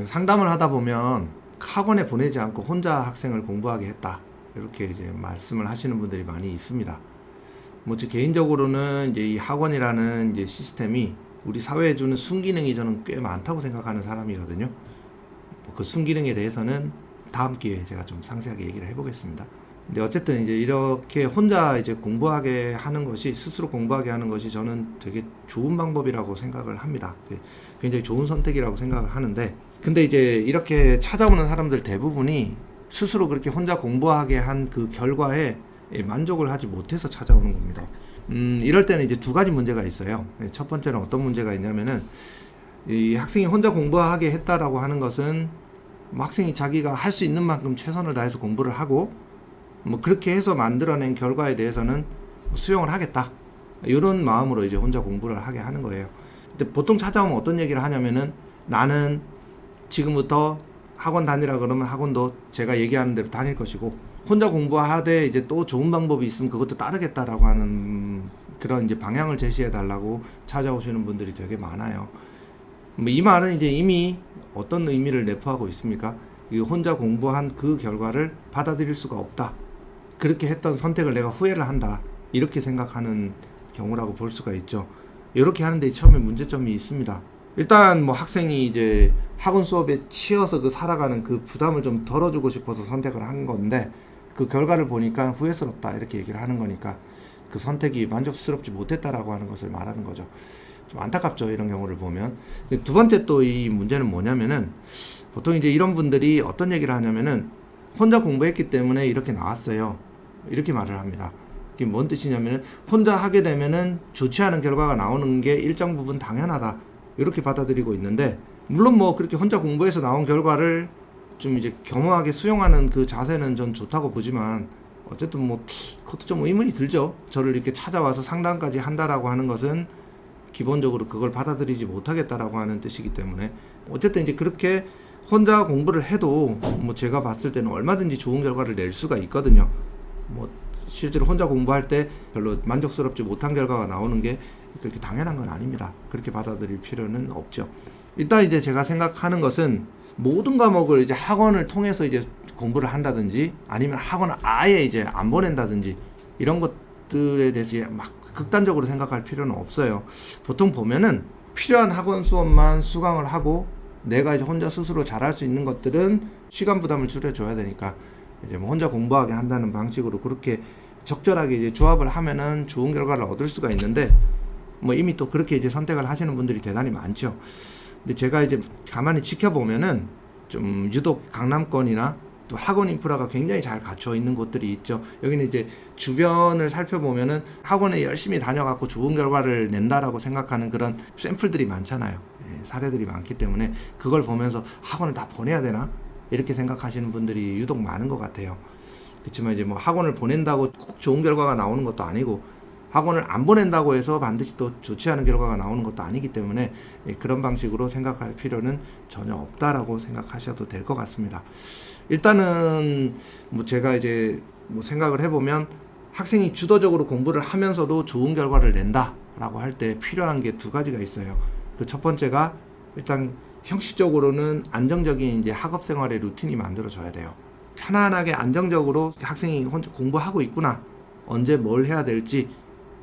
상담을 하다 보면 학원에 보내지 않고 혼자 학생을 공부하게 했다, 이렇게 이제 말씀을 하시는 분들이 많이 있습니다. 제 개인적으로는 이제 이 학원이라는 이제 시스템이 우리 사회에 주는 순기능이 저는 꽤 많다고 생각하는 사람이거든요. 그 순기능에 대해서는 다음 기회에 제가 좀 상세하게 얘기를 해보겠습니다. 근데 어쨌든 이제 이렇게 혼자 이제 공부하게 하는 것이, 스스로 공부하게 하는 것이 저는 되게 좋은 방법이라고 생각을 합니다. 굉장히 좋은 선택이라고 생각을 하는데, 근데 이제 이렇게 찾아오는 사람들 대부분이 스스로 그렇게 혼자 공부하게 한 그 결과에 만족을 하지 못해서 찾아오는 겁니다. 이럴 때는 이제 두 가지 문제가 있어요. 첫 번째는 어떤 문제가 있냐면은, 이 학생이 혼자 공부하게 했다라고 하는 것은 학생이 자기가 할 수 있는 만큼 최선을 다해서 공부를 하고, 그렇게 해서 만들어낸 결과에 대해서는 수용을 하겠다, 이런 마음으로 이제 혼자 공부를 하게 하는 거예요. 근데 보통 찾아오면 어떤 얘기를 하냐면은, 나는 지금부터 학원 다니라 그러면 학원도 제가 얘기하는 대로 다닐 것이고, 혼자 공부하되 이제 또 좋은 방법이 있으면 그것도 따르겠다라고 하는 그런 이제 방향을 제시해 달라고 찾아오시는 분들이 되게 많아요. 이 말은 이제 이미 어떤 의미를 내포하고 있습니까? 이 혼자 공부한 그 결과를 받아들일 수가 없다, 그렇게 했던 선택을 내가 후회를 한다, 이렇게 생각하는 경우라고 볼 수가 있죠. 이렇게 하는데 처음에 문제점이 있습니다. 일단 학생이 이제 학원 수업에 치여서 그 살아가는 그 부담을 좀 덜어주고 싶어서 선택을 한 건데, 그 결과를 보니까 후회스럽다, 이렇게 얘기를 하는 거니까 그 선택이 만족스럽지 못했다라고 하는 것을 말하는 거죠. 좀 안타깝죠, 이런 경우를 보면. 두 번째 또 이 문제는 뭐냐면은, 보통 이제 이런 분들이 어떤 얘기를 하냐면은, 혼자 공부했기 때문에 이렇게 나왔어요, 이렇게 말을 합니다. 이게 뭔 뜻이냐면은, 혼자 하게 되면은 좋지 않은 결과가 나오는 게 일정 부분 당연하다, 이렇게 받아들이고 있는데, 물론 그렇게 혼자 공부해서 나온 결과를 좀 이제 겸허하게 수용하는 그 자세는 전 좋다고 보지만, 어쨌든 그것도 좀 의문이 들죠. 저를 이렇게 찾아와서 상담까지 한다라고 하는 것은 기본적으로 그걸 받아들이지 못하겠다라고 하는 뜻이기 때문에, 어쨌든 이제 그렇게 혼자 공부를 해도 제가 봤을 때는 얼마든지 좋은 결과를 낼 수가 있거든요. 실제로 혼자 공부할 때 별로 만족스럽지 못한 결과가 나오는 게 그렇게 당연한 건 아닙니다. 그렇게 받아들일 필요는 없죠. 일단 이제 제가 생각하는 것은, 모든 과목을 이제 학원을 통해서 이제 공부를 한다든지, 아니면 학원을 아예 이제 안 보낸다든지, 이런 것들에 대해서 극단적으로 생각할 필요는 없어요. 보통 보면은 필요한 학원 수업만 수강을 하고, 내가 이제 혼자 스스로 잘할 수 있는 것들은 시간 부담을 줄여줘야 되니까 이제 혼자 공부하게 한다는 방식으로 그렇게 적절하게 이제 조합을 하면은 좋은 결과를 얻을 수가 있는데, 이미 또 그렇게 이제 선택을 하시는 분들이 대단히 많죠. 근데 제가 이제 가만히 지켜보면은 좀 유독 강남권이나 또 학원 인프라가 굉장히 잘 갖춰 있는 곳들이 있죠. 여기는 이제 주변을 살펴보면은 학원에 열심히 다녀갖고 좋은 결과를 낸다라고 생각하는 그런 샘플들이 많잖아요. 사례들이 많기 때문에 그걸 보면서 학원을 다 보내야 되나, 이렇게 생각하시는 분들이 유독 많은 것 같아요. 그렇지만 이제 학원을 보낸다고 꼭 좋은 결과가 나오는 것도 아니고, 학원을 안 보낸다고 해서 반드시 또 좋지 않은 결과가 나오는 것도 아니기 때문에 그런 방식으로 생각할 필요는 전혀 없다라고 생각하셔도 될 것 같습니다. 일단은 제가 이제 생각을 해보면, 학생이 주도적으로 공부를 하면서도 좋은 결과를 낸다라고 할 때 필요한 게 두 가지가 있어요. 그 첫 번째가, 일단 형식적으로는 안정적인 이제 학업 생활의 루틴이 만들어져야 돼요. 편안하게 안정적으로 학생이 혼자 공부하고 있구나, 언제 뭘 해야 될지,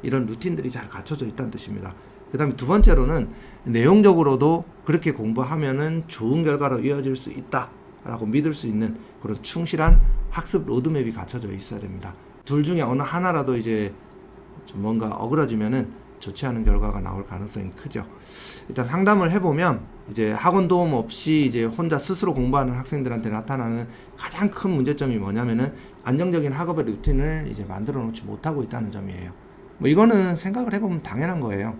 이런 루틴들이 잘 갖춰져 있다는 뜻입니다. 그 다음에 두 번째로는, 내용적으로도 그렇게 공부하면은 좋은 결과로 이어질 수 있다라고 믿을 수 있는 그런 충실한 학습 로드맵이 갖춰져 있어야 됩니다. 둘 중에 어느 하나라도 이제 좀 뭔가 어그러지면은 좋지 않은 결과가 나올 가능성이 크죠. 일단 상담을 해보면, 이제 학원 도움 없이 이제 혼자 스스로 공부하는 학생들한테 나타나는 가장 큰 문제점이 뭐냐면은, 안정적인 학업의 루틴을 이제 만들어 놓지 못하고 있다는 점이에요. 이거는 생각을 해보면 당연한 거예요.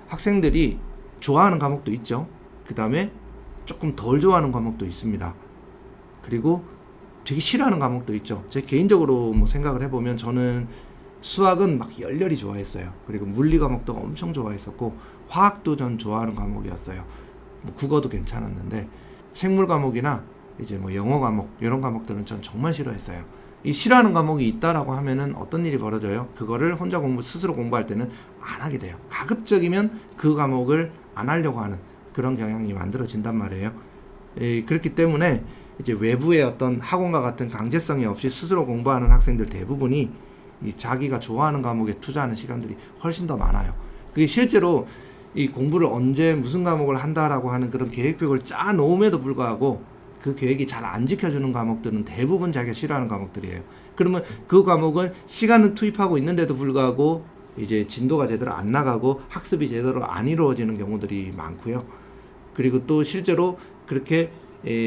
학생들이 좋아하는 과목도 있죠. 그 다음에 조금 덜 좋아하는 과목도 있습니다. 그리고 되게 싫어하는 과목도 있죠. 제 개인적으로 생각을 해보면, 저는 수학은 열렬히 좋아했어요. 그리고 물리 과목도 엄청 좋아했었고, 화학도 전 좋아하는 과목이었어요. 국어도 괜찮았는데, 생물 과목이나 이제 영어 과목, 이런 과목들은 전 정말 싫어했어요. 이 싫어하는 과목이 있다라고 하면은 어떤 일이 벌어져요? 그거를 혼자 스스로 공부할 때는 안 하게 돼요. 가급적이면 그 과목을 안 하려고 하는 그런 경향이 만들어진단 말이에요. 그렇기 때문에 이제 외부의 어떤 학원과 같은 강제성이 없이 스스로 공부하는 학생들 대부분이 이 자기가 좋아하는 과목에 투자하는 시간들이 훨씬 더 많아요. 그게 실제로 이 공부를 언제 무슨 과목을 한다라고 하는 그런 계획표를 짜 놓음에도 불구하고 그 계획이 잘 안 지켜주는 과목들은 대부분 자기가 싫어하는 과목들이에요. 그러면 그 과목은 시간은 투입하고 있는데도 불구하고 이제 진도가 제대로 안 나가고 학습이 제대로 안 이루어지는 경우들이 많고요. 그리고 또 실제로 그렇게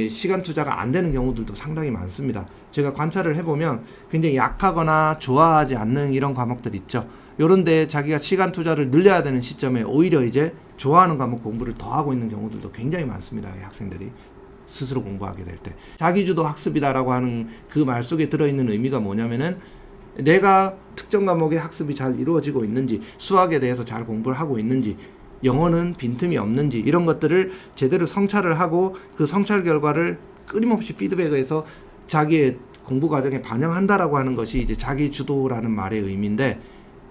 시간 투자가 안 되는 경우들도 상당히 많습니다. 제가 관찰을 해보면 굉장히 약하거나 좋아하지 않는 이런 과목들 있죠. 요런데 자기가 시간 투자를 늘려야 되는 시점에 오히려 이제 좋아하는 과목 공부를 더 하고 있는 경우들도 굉장히 많습니다. 이 학생들이 스스로 공부하게 될 때. 자기주도 학습이다라고 하는 그 말 속에 들어있는 의미가 뭐냐면은 내가 특정 과목의 학습이 잘 이루어지고 있는지, 수학에 대해서 잘 공부를 하고 있는지, 영어는 빈틈이 없는지 이런 것들을 제대로 성찰을 하고 그 성찰 결과를 끊임없이 피드백해서 자기의 공부 과정에 반영한다라고 하는 것이 이제 자기 주도라는 말의 의미인데,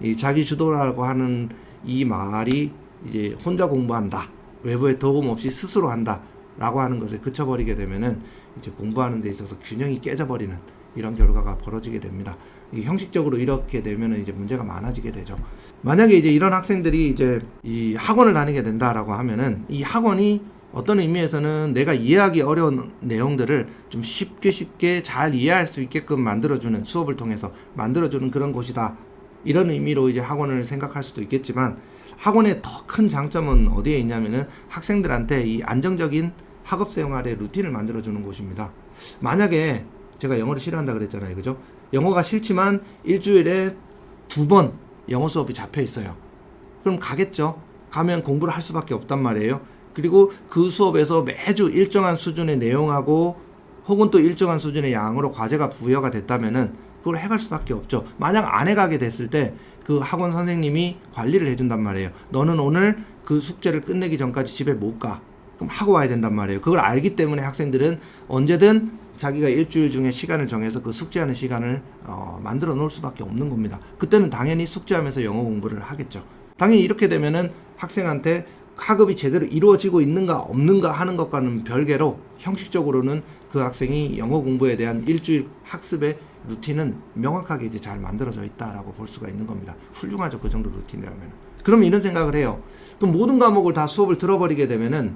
이 자기 주도라고 하는 이 말이 이제 혼자 공부한다, 외부의 도움 없이 스스로 한다라고 하는 것에 그쳐버리게 되면은 이제 공부하는 데 있어서 균형이 깨져버리는 이런 결과가 벌어지게 됩니다. 형식적으로 이렇게 되면은 이제 문제가 많아지게 되죠. 만약에 이제 이런 학생들이 이제 이 학원을 다니게 된다라고 하면은 이 학원이 어떤 의미에서는 내가 이해하기 어려운 내용들을 좀 쉽게 잘 이해할 수 있게끔 만들어주는, 수업을 통해서 만들어주는 그런 곳이다, 이런 의미로 이제 학원을 생각할 수도 있겠지만, 학원의 더 큰 장점은 어디에 있냐면은 학생들한테 이 안정적인 학업 생활의 루틴을 만들어주는 곳입니다. 만약에 제가 영어를 싫어한다 그랬잖아요, 그죠? 영어가 싫지만 일주일에 2번 영어 수업이 잡혀 있어요. 그럼 가겠죠. 가면 공부를 할 수밖에 없단 말이에요. 그리고 그 수업에서 매주 일정한 수준의 내용하고 혹은 또 일정한 수준의 양으로 과제가 부여가 됐다면은 그걸 해갈 수밖에 없죠. 만약 안 해가게 됐을 때 그 학원 선생님이 관리를 해준단 말이에요. 너는 오늘 그 숙제를 끝내기 전까지 집에 못 가. 그럼 하고 와야 된단 말이에요. 그걸 알기 때문에 학생들은 언제든 자기가 일주일 중에 시간을 정해서 그 숙제하는 시간을 만들어 놓을 수밖에 없는 겁니다. 그때는 당연히 숙제하면서 영어 공부를 하겠죠. 당연히 이렇게 되면은 학생한테 학업이 제대로 이루어지고 있는가 없는가 하는 것과는 별개로 형식적으로는 그 학생이 영어 공부에 대한 일주일 학습의 루틴은 명확하게 이제 잘 만들어져 있다라고 볼 수가 있는 겁니다. 훌륭하죠, 그 정도 루틴이라면. 그럼 이런 생각을 해요. 그럼 모든 과목을 다 수업을 들어버리게 되면은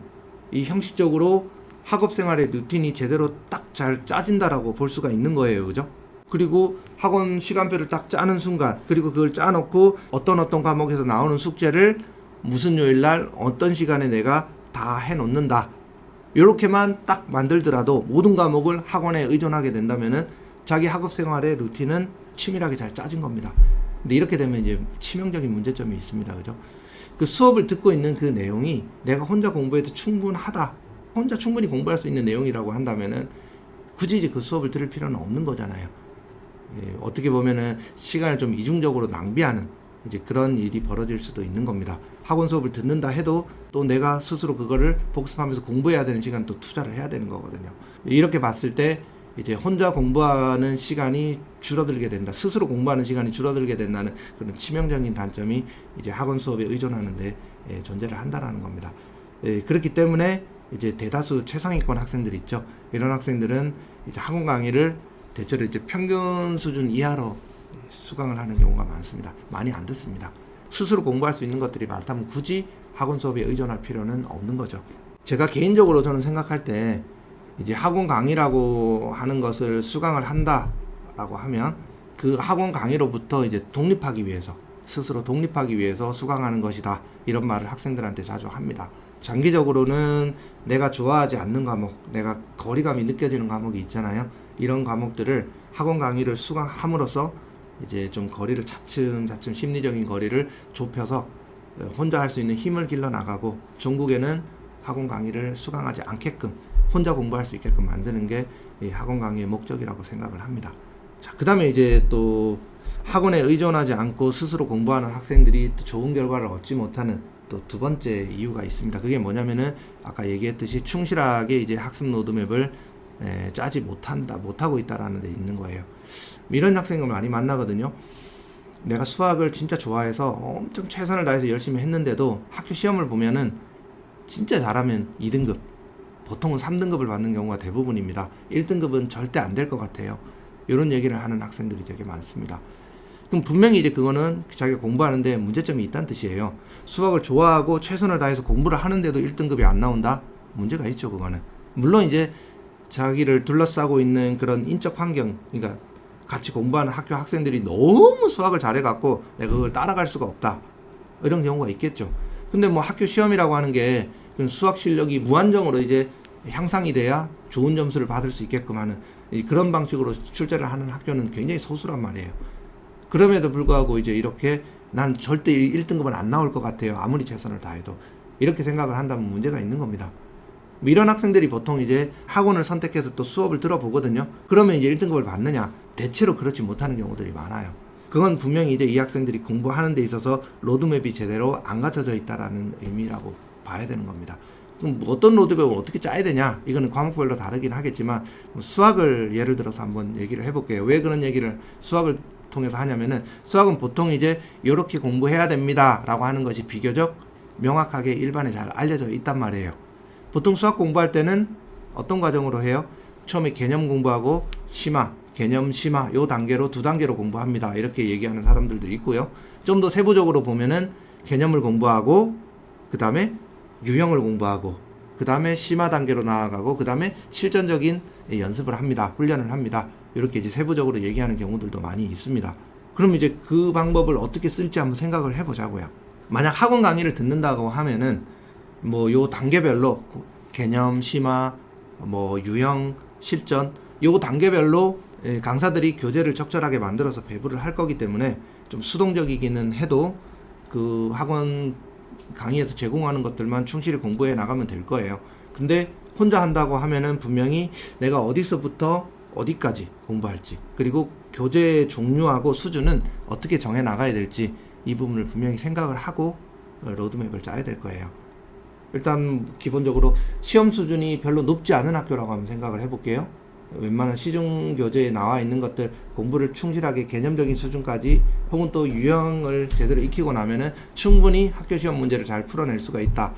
이 형식적으로 학업 생활의 루틴이 제대로 딱 잘 짜진다라고 볼 수가 있는 거예요, 그죠? 그리고 학원 시간표를 딱 짜는 순간, 그리고 그걸 짜놓고 어떤 과목에서 나오는 숙제를 무슨 요일날 어떤 시간에 내가 다 해놓는다, 이렇게만 딱 만들더라도 모든 과목을 학원에 의존하게 된다면은 자기 학업 생활의 루틴은 치밀하게 잘 짜진 겁니다. 근데 이렇게 되면 이제 치명적인 문제점이 있습니다, 그죠? 그 수업을 듣고 있는 그 내용이 내가 혼자 공부해도 충분하다, 혼자 충분히 공부할 수 있는 내용이라고 한다면은 굳이 이제 그 수업을 들을 필요는 없는 거잖아요. 어떻게 보면은 시간을 좀 이중적으로 낭비하는 이제 그런 일이 벌어질 수도 있는 겁니다. 학원 수업을 듣는다 해도 또 내가 스스로 그거를 복습하면서 공부해야 되는 시간 또 투자를 해야 되는 거거든요. 이렇게 봤을 때 이제 혼자 공부하는 시간이 줄어들게 된다, 스스로 공부하는 시간이 줄어들게 된다는 그런 치명적인 단점이 이제 학원 수업에 의존하는데 존재를 한다라는 겁니다. 그렇기 때문에 이제 대다수 최상위권 학생들이 있죠. 이런 학생들은 이제 학원 강의를 대체로 이제 평균 수준 이하로 수강을 하는 경우가 많습니다. 많이 안 듣습니다. 스스로 공부할 수 있는 것들이 많다면 굳이 학원 수업에 의존할 필요는 없는 거죠. 제가 개인적으로 저는 생각할 때 이제 학원 강의라고 하는 것을 수강을 한다라고 하면 그 학원 강의로부터 이제 독립하기 위해서, 스스로 독립하기 위해서 수강하는 것이다, 이런 말을 학생들한테 자주 합니다. 장기적으로는 내가 좋아하지 않는 과목, 내가 거리감이 느껴지는 과목이 있잖아요. 이런 과목들을 학원 강의를 수강함으로써 이제 좀 거리를 차츰 심리적인 거리를 좁혀서 혼자 할 수 있는 힘을 길러 나가고 종국에는 학원 강의를 수강하지 않게끔 혼자 공부할 수 있게끔 만드는 게 이 학원 강의의 목적이라고 생각을 합니다. 자, 그 다음에 이제 또 학원에 의존하지 않고 스스로 공부하는 학생들이 또 좋은 결과를 얻지 못하는 또 두 번째 이유가 있습니다. 그게 뭐냐면은 아까 얘기했듯이 충실하게 이제 학습 로드맵을 짜지 못하고 있다라는 데 있는 거예요. 이런 학생을 많이 만나거든요. 내가 수학을 진짜 좋아해서 엄청 최선을 다해서 열심히 했는데도 학교 시험을 보면은 진짜 잘하면 2등급, 보통은 3등급을 받는 경우가 대부분입니다. 1등급은 절대 안 될 것 같아요. 이런 얘기를 하는 학생들이 되게 많습니다. 그럼 분명히 이제 그거는 자기가 공부하는데 문제점이 있다는 뜻이에요. 수학을 좋아하고 최선을 다해서 공부를 하는데도 1등급이 안 나온다? 문제가 있죠, 그거는. 물론 이제 자기를 둘러싸고 있는 그런 인적 환경, 그러니까 같이 공부하는 학교 학생들이 너무 수학을 잘해갖고 내가 그걸 따라갈 수가 없다. 이런 경우가 있겠죠. 근데 뭐 학교 시험이라고 하는 게 수학 실력이 무한정으로 이제 향상이 돼야 좋은 점수를 받을 수 있게끔 하는 그런 방식으로 출제를 하는 학교는 굉장히 소수란 말이에요. 그럼에도 불구하고 이제 이렇게 난 절대 1등급은 안 나올 것 같아요. 아무리 최선을 다해도. 이렇게 생각을 한다면 문제가 있는 겁니다. 이런 학생들이 보통 이제 학원을 선택해서 또 수업을 들어보거든요. 그러면 이제 1등급을 받느냐? 대체로 그렇지 못하는 경우들이 많아요. 그건 분명히 이제 이 학생들이 공부하는 데 있어서 로드맵이 제대로 안 갖춰져 있다라는 의미라고 봐야 되는 겁니다. 그럼 어떤 로드맵을 어떻게 짜야 되냐? 이거는 과목별로 다르긴 하겠지만 수학을 예를 들어서 한번 얘기를 해볼게요. 왜 그런 얘기를 수학을 통해서 하냐면은 수학은 보통 이제 이렇게 공부해야 됩니다 라고 하는 것이 비교적 명확하게 일반에 잘 알려져 있단 말이에요. 보통 수학 공부할 때는 어떤 과정으로 해요? 처음에 개념 공부하고 심화, 개념 심화 요 단계로 두 단계로 공부합니다. 이렇게 얘기하는 사람들도 있고요. 좀 더 세부적으로 보면은 개념을 공부하고 그 다음에 유형을 공부하고 그 다음에 심화 단계로 나아가고 그 다음에 실전적인 연습을 합니다. 훈련을 합니다. 이렇게 이제 세부적으로 얘기하는 경우들도 많이 있습니다. 그럼 이제 그 방법을 어떻게 쓸지 한번 생각을 해보자고요. 만약 학원 강의를 듣는다고 하면은 뭐 요 단계별로 개념, 심화, 뭐 유형, 실전 요 단계별로 강사들이 교재를 적절하게 만들어서 배부를 할 거기 때문에 좀 수동적이기는 해도 그 학원 강의에서 제공하는 것들만 충실히 공부해 나가면 될 거예요. 근데 혼자 한다고 하면은 분명히 내가 어디서부터 어디까지 공부할지 그리고 교재의 종류하고 수준은 어떻게 정해 나가야 될지 이 부분을 분명히 생각을 하고 로드맵을 짜야 될 거예요. 일단 기본적으로 시험 수준이 별로 높지 않은 학교라고 한번 생각을 해볼게요. 웬만한 시중 교재에 나와 있는 것들 공부를 충실하게 개념적인 수준까지 혹은 또 유형을 제대로 익히고 나면은 충분히 학교 시험 문제를 잘 풀어낼 수가 있다.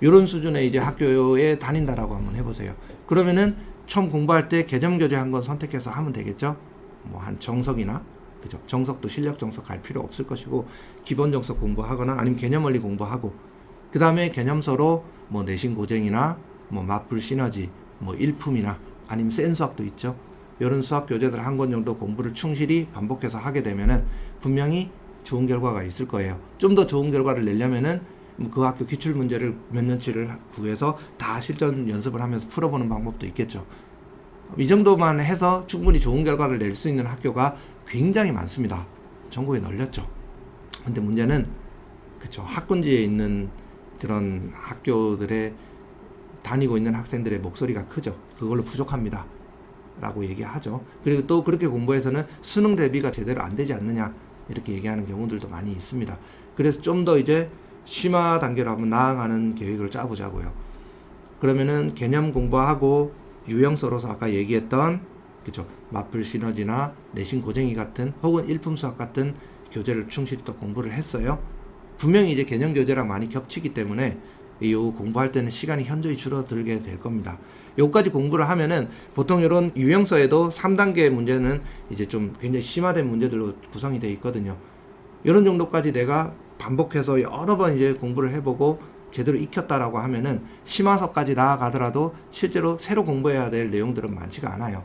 이런 수준의 이제 학교에 다닌다라고 한번 해보세요. 그러면은 처음 공부할 때 개념 교재 한 권 선택해서 하면 되겠죠. 뭐 한 정석이나 그죠. 정석도 실력 정석 갈 필요 없을 것이고 기본 정석 공부하거나 아니면 개념 원리 공부하고 그 다음에 개념서로 뭐 내신 고쟁이나 뭐 마풀 시너지 뭐 일품이나 아니면 센 수학도 있죠. 이런 수학 교재들 한 권 정도 공부를 충실히 반복해서 하게 되면은 분명히 좋은 결과가 있을 거예요. 좀 더 좋은 결과를 내려면은 그 학교 기출 문제를 몇 년치를 구해서 다 실전 연습을 하면서 풀어보는 방법도 있겠죠. 이 정도만 해서 충분히 좋은 결과를 낼 수 있는 학교가 굉장히 많습니다. 전국에 널렸죠. 근데 문제는 그쵸 학군지에 있는 그런 학교들에 다니고 있는 학생들의 목소리가 크죠. 그걸로 부족합니다 라고 얘기하죠. 그리고 또 그렇게 공부해서는 수능 대비가 제대로 안 되지 않느냐 이렇게 얘기하는 경우들도 많이 있습니다. 그래서 좀 더 이제 심화 단계로 한번 나아가는 계획을 짜보자고요. 그러면은 개념 공부하고 유형서로서 아까 얘기했던 그죠 마플 시너지나 내신 고쟁이 같은 혹은 일품 수학 같은 교재를 충실히 또 공부를 했어요. 분명히 이제 개념 교재랑 많이 겹치기 때문에 이 공부할 때는 시간이 현저히 줄어들게 될 겁니다. 요까지 공부를 하면은 보통 이런 유형서에도 3단계 문제는 이제 좀 굉장히 심화된 문제들로 구성이 되어 있거든요. 이런 정도까지 내가 반복해서 여러 번 이제 공부를 해보고 제대로 익혔다라고 하면은 심화서까지 나아가더라도 실제로 새로 공부해야 될 내용들은 많지가 않아요.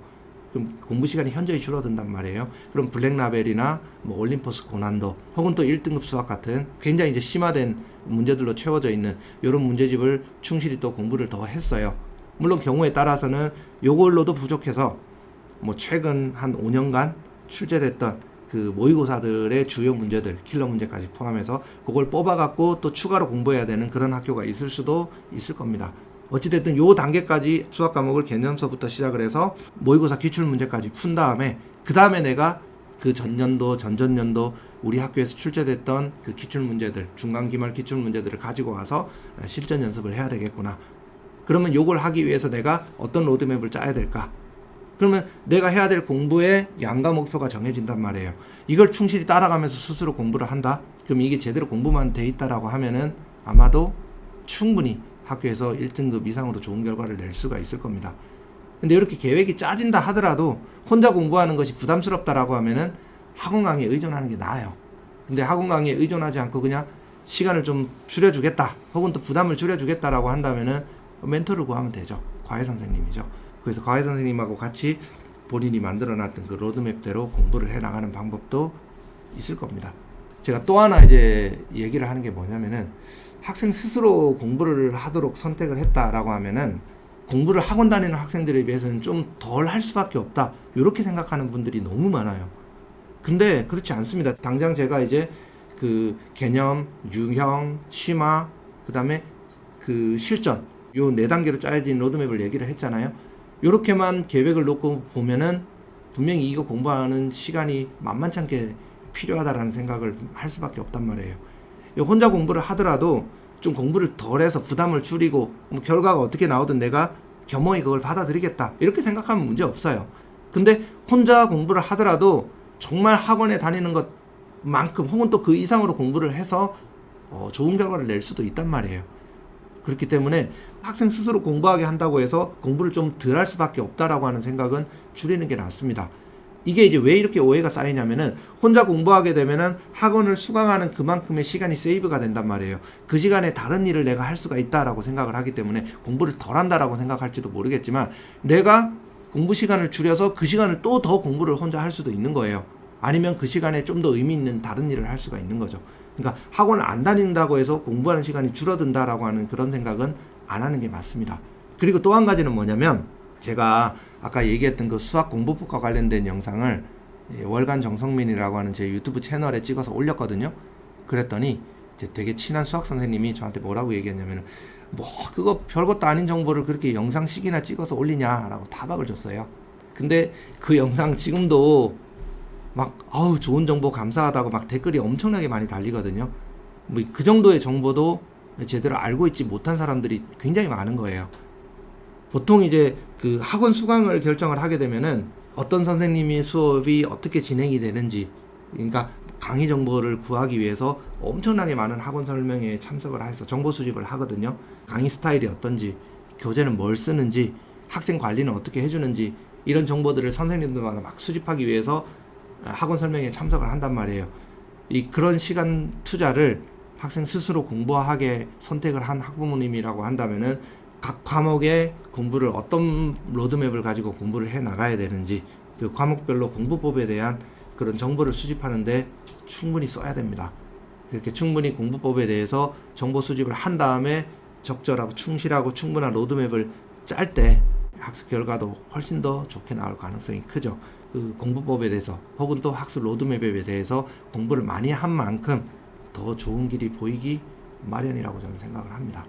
그럼 공부 시간이 현저히 줄어든단 말이에요. 그럼 블랙라벨이나 뭐 올림포스 고난도 혹은 또 1등급 수학 같은 굉장히 이제 심화된 문제들로 채워져 있는 이런 문제집을 충실히 또 공부를 더 했어요. 물론 경우에 따라서는 요걸로도 부족해서 뭐 최근 한 5년간 출제됐던 그 모의고사들의 주요 문제들, 킬러 문제까지 포함해서 그걸 뽑아갖고 또 추가로 공부해야 되는 그런 학교가 있을 수도 있을 겁니다. 어찌됐든 요 단계까지 수학 과목을 개념서부터 시작을 해서 모의고사 기출 문제까지 푼 다음에 그 다음에 내가 그 전년도, 전전년도 우리 학교에서 출제됐던 그 기출 문제들, 중간 기말 기출 문제들을 가지고 와서 실전 연습을 해야 되겠구나. 그러면 요걸 하기 위해서 내가 어떤 로드맵을 짜야 될까? 그러면 내가 해야 될 공부의 양과 목표가 정해진단 말이에요. 이걸 충실히 따라가면서 스스로 공부를 한다? 그럼 이게 제대로 공부만 돼 있다라고 하면은 아마도 충분히 학교에서 1등급 이상으로 좋은 결과를 낼 수가 있을 겁니다. 근데 이렇게 계획이 짜진다 하더라도 혼자 공부하는 것이 부담스럽다라고 하면은 학원 강의에 의존하는 게 나아요. 근데 학원 강의에 의존하지 않고 그냥 시간을 좀 줄여주겠다, 혹은 또 부담을 줄여주겠다라고 한다면은 멘토를 구하면 되죠. 과외 선생님이죠. 그래서 과외 선생님하고 같이 본인이 만들어놨던 그 로드맵대로 공부를 해나가는 방법도 있을 겁니다. 제가 또 하나 이제 얘기를 하는 게 뭐냐면은, 학생 스스로 공부를 하도록 선택을 했다라고 하면은 공부를 학원 다니는 학생들에 비해서는 좀 덜 할 수밖에 없다, 이렇게 생각하는 분들이 너무 많아요. 근데 그렇지 않습니다. 당장 제가 이제 그 개념, 유형, 심화, 그 다음에 그 실전, 요 4단계로 짜여진 로드맵을 얘기를 했잖아요. 요렇게만 계획을 놓고 보면은 분명히 이거 공부하는 시간이 만만치 않게 필요하다라는 생각을 할 수밖에 없단 말이에요. 혼자 공부를 하더라도 좀 공부를 덜해서 부담을 줄이고 뭐 결과가 어떻게 나오든 내가 겸허히 그걸 받아들이겠다, 이렇게 생각하면 문제 없어요. 근데 혼자 공부를 하더라도 정말 학원에 다니는 것만큼 혹은 또 그 이상으로 공부를 해서 좋은 결과를 낼 수도 있단 말이에요. 그렇기 때문에 학생 스스로 공부하게 한다고 해서 공부를 좀 덜 할 수밖에 없다라고 하는 생각은 줄이는 게 낫습니다. 이게 이제 왜 이렇게 오해가 쌓이냐면은, 혼자 공부하게 되면은 학원을 수강하는 그만큼의 시간이 세이브가 된단 말이에요. 그 시간에 다른 일을 내가 할 수가 있다라고 생각을 하기 때문에 공부를 덜 한다라고 생각할지도 모르겠지만, 내가 공부 시간을 줄여서 그 시간을 또 더 공부를 혼자 할 수도 있는 거예요. 아니면 그 시간에 좀 더 의미 있는 다른 일을 할 수가 있는 거죠. 그러니까 학원을 안 다닌다고 해서 공부하는 시간이 줄어든다라고 하는 그런 생각은 안 하는 게 맞습니다. 그리고 또 한 가지는 뭐냐면, 제가 아까 얘기했던 그 수학 공부법과 관련된 영상을 월간 정성민이라고 하는 제 유튜브 채널에 찍어서 올렸거든요. 그랬더니 이제 되게 친한 수학 선생님이 저한테 뭐라고 얘기했냐면, 뭐 그거 별것도 아닌 정보를 그렇게 영상씩이나 찍어서 올리냐라고 타박을 줬어요. 근데 그 영상 지금도 막 아우 좋은 정보 감사하다고 막 댓글이 엄청나게 많이 달리거든요. 뭐 그 정도의 정보도 제대로 알고 있지 못한 사람들이 굉장히 많은 거예요. 보통 이제 그 학원 수강을 결정을 하게 되면은 어떤 선생님이 수업이 어떻게 진행이 되는지, 그러니까 강의 정보를 구하기 위해서 엄청나게 많은 학원 설명회에 참석을 해서 정보 수집을 하거든요. 강의 스타일이 어떤지, 교재는 뭘 쓰는지, 학생 관리는 어떻게 해주는지, 이런 정보들을 선생님들마다 막 수집하기 위해서 학원 설명회에 참석을 한단 말이에요. 그런 시간 투자를 학생 스스로 공부하게 선택을 한 학부모님이라고 한다면은, 각 과목의 공부를 어떤 로드맵을 가지고 공부를 해 나가야 되는지, 그 과목별로 공부법에 대한 그런 정보를 수집하는데 충분히 써야 됩니다. 이렇게 충분히 공부법에 대해서 정보 수집을 한 다음에 적절하고 충실하고 충분한 로드맵을 짤 때 학습 결과도 훨씬 더 좋게 나올 가능성이 크죠. 그 공부법에 대해서 혹은 또 학습 로드맵에 대해서 공부를 많이 한 만큼 더 좋은 길이 보이기 마련이라고 저는 생각을 합니다.